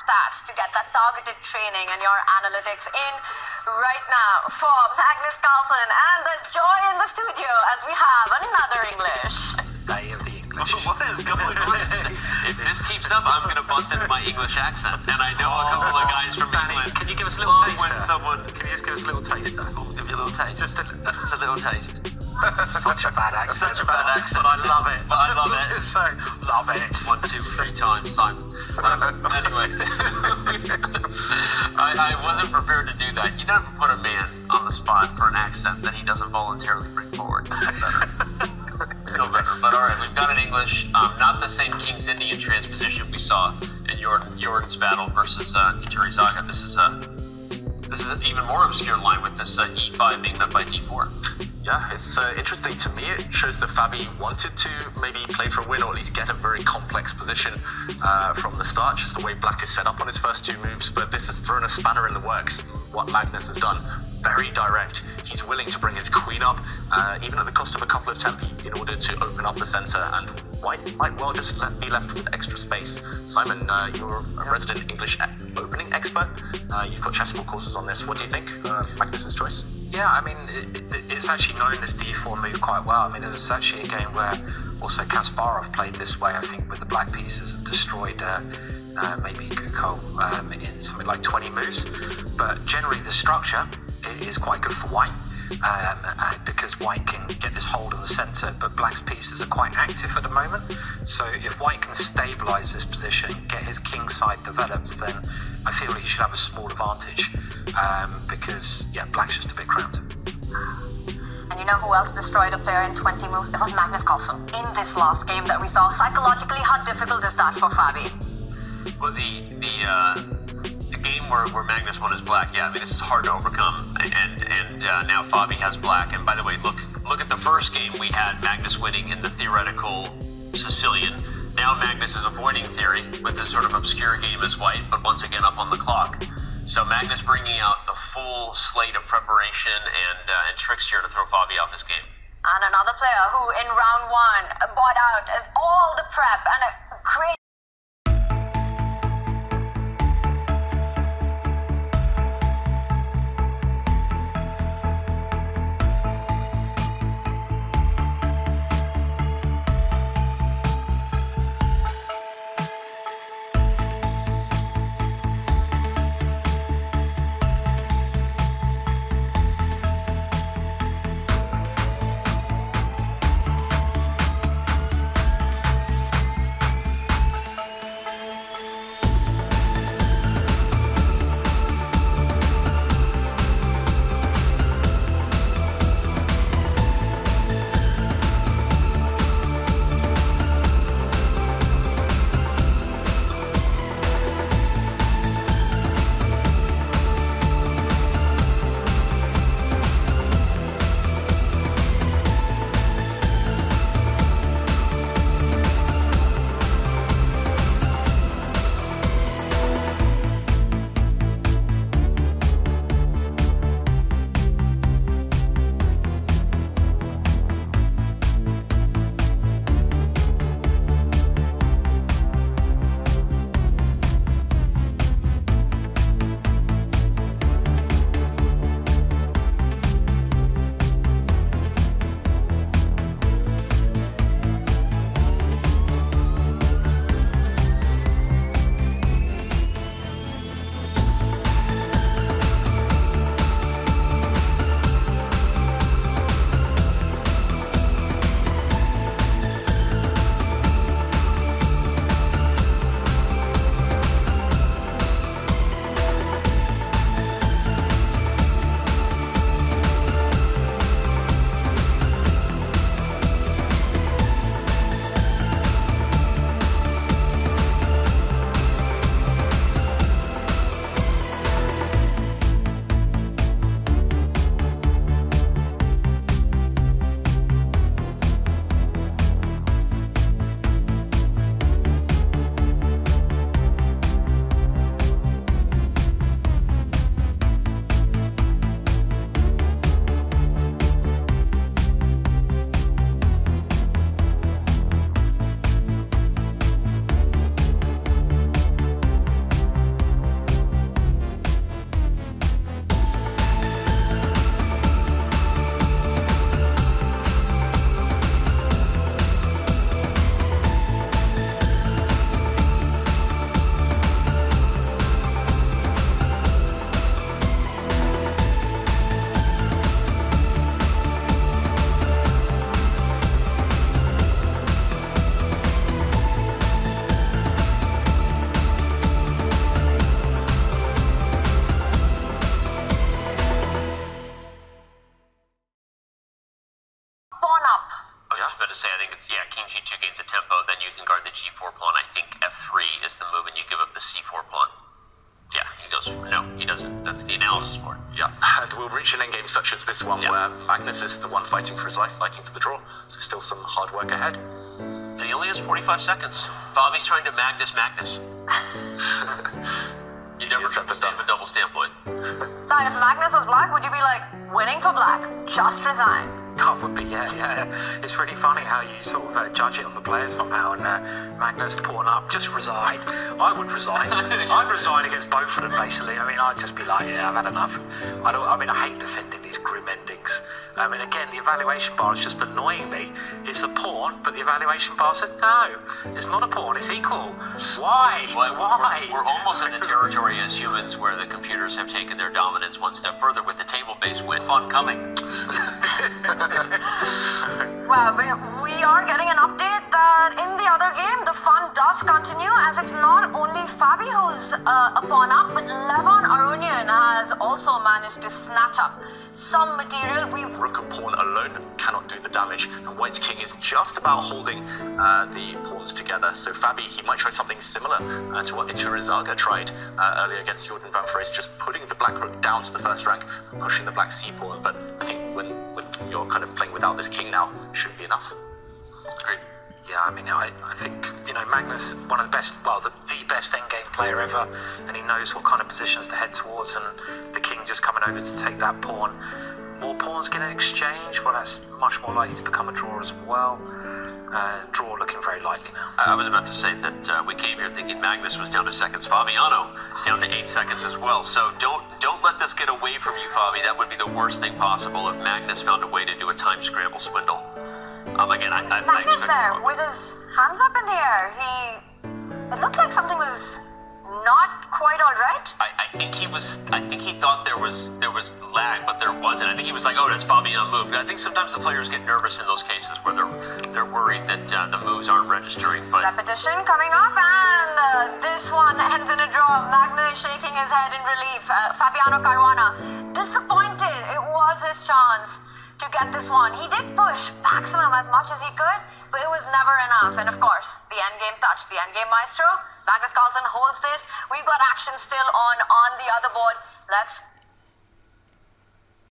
stats to get that targeted training and your analytics in right now for Magnus Carlsen. And there's joy in the studio as we have another English. Day of the English. What is going on? If this keeps up, I'm going to bust into my English accent. And I know a couple of guys from England. Can you give us a little taster? When someone... Can you just give us a little taster? I'll give you a little taste. Just a little taste. Such a bad accent. Such a bad accent. But I love it. I love it. So, love it. 1, 2, 3 times, Simon. Anyway. I wasn't prepared to do that. You never put a man on the spot for an accent that he doesn't voluntarily bring forward. No better. But all right, we've got an English, not the same King's Indian transposition we saw in Jordan's battle versus Ichirizaga. This is an even more obscure line with this e5 being met by d4. Yeah, it's interesting to me. It shows that Fabi wanted to maybe play for a win or at least get a very complex position from the start, just the way Black is set up on his first 2 moves. But this has thrown a spanner in the works. What Magnus has done, very direct. He's willing to bring his queen up, even at the cost of a couple of tempi, in order to open up the center, and White might well just be left with extra space. Simon, you're a resident English opening expert. You've got chessable courses on this. What do you think of Magnus's choice? Yeah, I mean, it's actually known this d4 move quite well. I mean, it was actually a game where also Kasparov played this way, I think, with the black pieces and destroyed maybe Kukol in something like 20 moves. But generally, the structure is quite good for White. Because White can get this hold in the centre, but Black's pieces are quite active at the moment. So if White can stabilise this position, get his king side developed, then I feel he should have a small advantage. Because, yeah, Black's just a bit cramped. And you know who else destroyed a player in 20 moves? It was Magnus Carlsen. In this last game that we saw, psychologically, how difficult is that for Fabi? Well, the game where Magnus won his black, yeah, I mean, this is hard to overcome, and now Fabi has black. And by the way, look at the first game. We had Magnus winning in the theoretical Sicilian. Now Magnus is avoiding theory with this sort of obscure game as White, but once again up on the clock. So Magnus bringing out the full slate of preparation and tricks here to throw Fabi off his game. And another player who in round 1 bought out all the prep and created king g2 gains a tempo, then you can guard the g4 pawn. I think f3 is the move, and you give up the c4 pawn. Yeah, he goes, no, he doesn't. That's the analysis for it. Yeah, and we'll reach an endgame such as this one where Magnus is the one fighting for his life, fighting for the draw. So still some hard work ahead. And he only has 45 seconds. Bobby's trying to Magnus. You never trip a double standpoint. So if Magnus was black, would you be like, winning for black, just resign? That would be, yeah. It's really funny how you sort of judge it on the players somehow, and Magnus pawn up, just resign. I would resign. I'd resign against both of them, basically. I mean, I'd just be like, yeah, I've had enough. I hate defending these grim endings. I mean, again, the evaluation bar is just annoying me. It's a pawn, but the evaluation bar says, no, it's not a pawn, it's equal. Why? Why? We're almost in the territory as humans where the computers have taken their dominance one step further with the table-based win. Fun coming. Well, we are getting an update that in the other game, the fun does continue, as it's not only Fabi who's a pawn up, but Levon Aronian has also managed to snatch up some material. Rook and pawn alone cannot do the damage, and White's king is just about holding the pawns together. So Fabi, he might try something similar to what Iturizaga tried earlier against Jordan van Vrees, just putting the black rook down to the first rank and pushing the black c pawn. But I think when you're kind of playing without this king now, shouldn't be enough. Agreed. Yeah, I mean, I think, Magnus, one of the best, the best endgame player ever, and he knows what kind of positions to head towards, and the king just coming over to take that pawn. More pawns getting exchanged, well, that's much more likely to become a draw as well. Draw looking very likely now. I was about to say that we came here thinking Magnus was down to seconds. Fabiano down to 8 seconds as well. So don't let this get away from you, Fabi. That would be the worst thing possible if Magnus found a way to do a time scramble swindle. Again, Magnus there with his hands up in the air. It looked like something was not quite all right. I think he thought there was lag, but there wasn't. I think he was like, oh, that's Fabiano move. I think sometimes the players get nervous in those cases where they're worried that the moves aren't registering. But repetition coming up, and this one ends in a draw. Magnus shaking his head in relief. Fabiano Caruana disappointed. It was his chance to get this one. He did push maximum as much as he could, but it was never enough. And of course, the endgame touch, the endgame maestro, Magnus Carlsen holds this. We've got action still on the other board. Let's